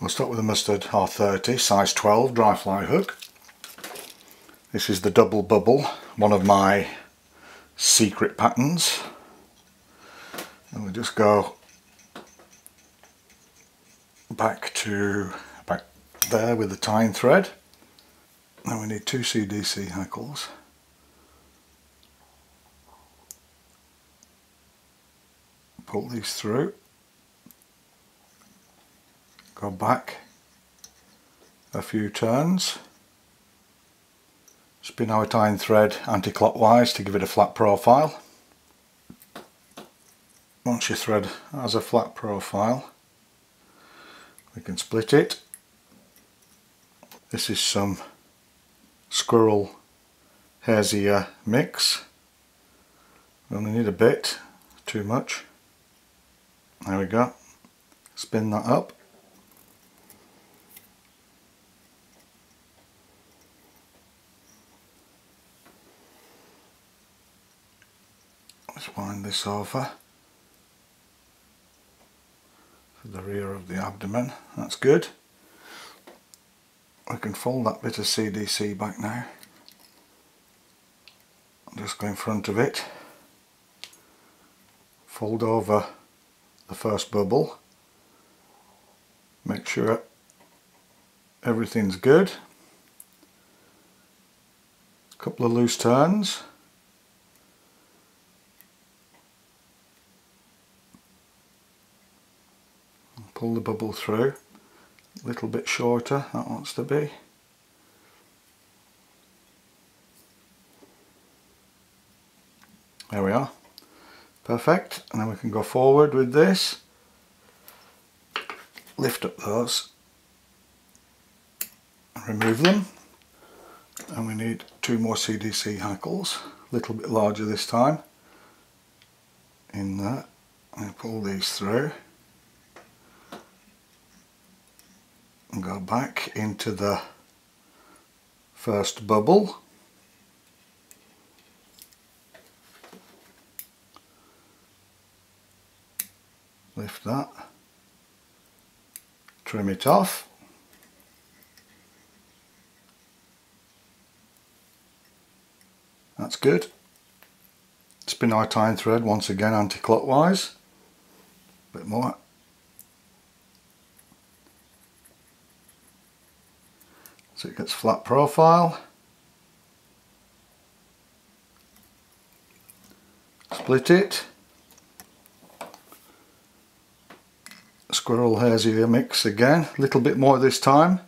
We'll start with the Mustard R30 size 12 dry fly hook. This is the double bubble, one of my secret patterns. And we'll just go back there with the tying thread. Now we need 2 CDC hackles. Pull these through. Go back a few turns. Spin our tying thread anti-clockwise to give it a flat profile. Once your thread has a flat profile, we can split it. This is some squirrel hare's ear mix. We only need a bit, too much. There we go. Spin that up. Let's wind this over to the rear of the abdomen. That's good. We can fold that bit of CDC back now. Just go in front of it. Fold over the first bubble. Make sure everything's good. A couple of loose turns. Pull the bubble through, a little bit shorter, that wants to be. There we are, perfect. And then we can go forward with this, lift up those and remove them. And we need 2 more CDC hackles, a little bit larger this time, in there, and pull these through. And go back into the first bubble. Lift that, trim it off. That's good. Spin our tying thread once again anti-clockwise. A bit more. So it gets flat profile. Split it. Squirrel hare's ear mix again, a little bit more this time.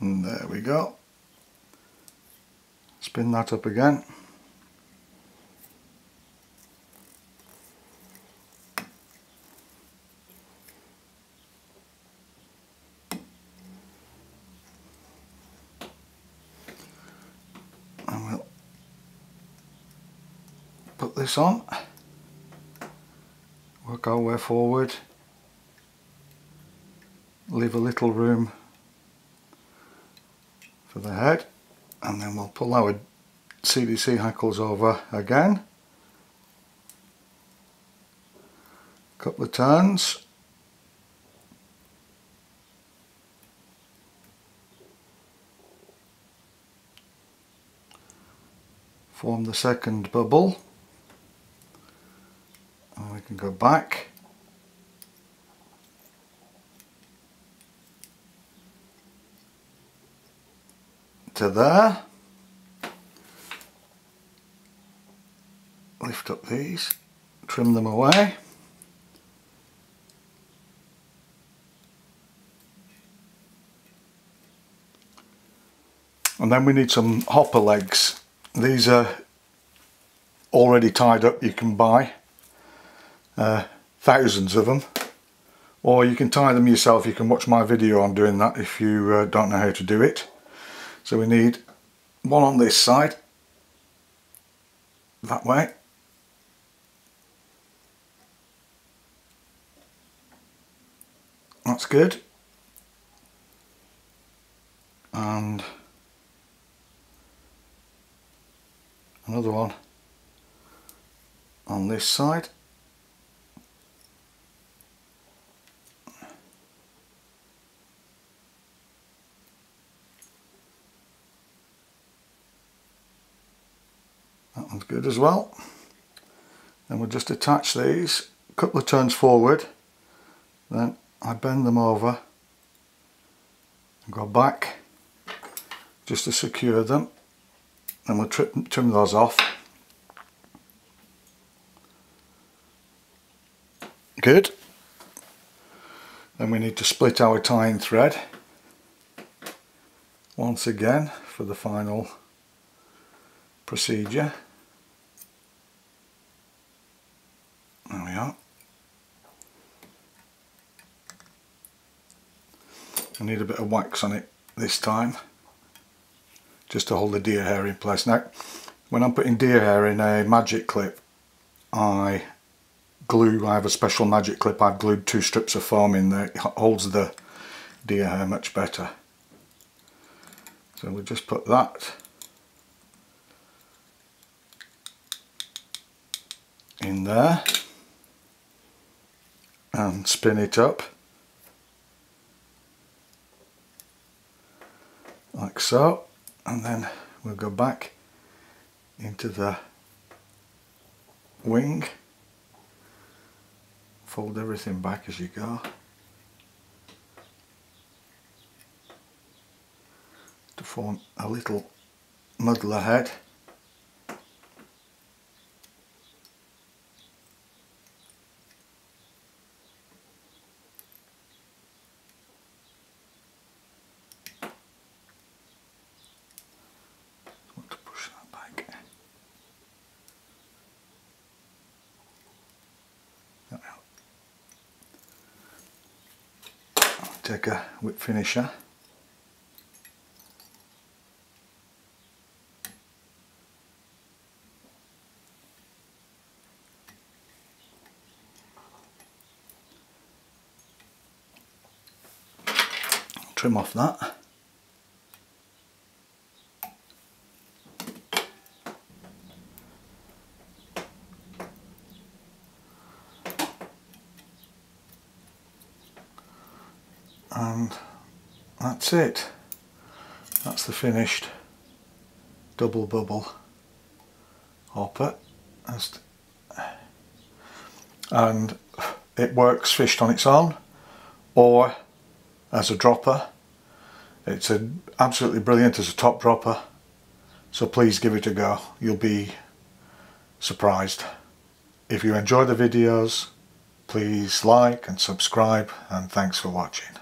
And there we go. Spin that up again. Put this on, work our way forward, leave a little room for the head, and then we'll pull our CDC hackles over again, a couple of turns, form the second bubble. And we can go back to there, lift up these, trim them away, and then we need some hopper legs. These are already tied up, you can buy. Thousands of them, or you can tie them yourself. You can watch my video on doing that if you don't know how to do it. So we need one on this side, that way, that's good, and another one on this side. Sounds good as well. And we'll just attach these a couple of turns forward, then I bend them over and go back just to secure them, and we'll trim those off. Good. Then we need to split our tying thread once again for the final procedure. There we are. I need a bit of wax on it this time, just to hold the deer hair in place. Now, when I'm putting deer hair in a magic clip, I have a special magic clip. I've glued 2 strips of foam in there. It holds the deer hair much better. So we'll just put that in there and spin it up like so, and then we'll go back into the wing, fold everything back as you go to form a little muddler head. Take a whip finisher, trim off that, and that's it. That's the finished double bubble hopper, and it works fished on its own or as a dropper. It's absolutely brilliant as a top dropper, so please give it a go. You'll be surprised. If you enjoy the videos, please like and subscribe, and thanks for watching.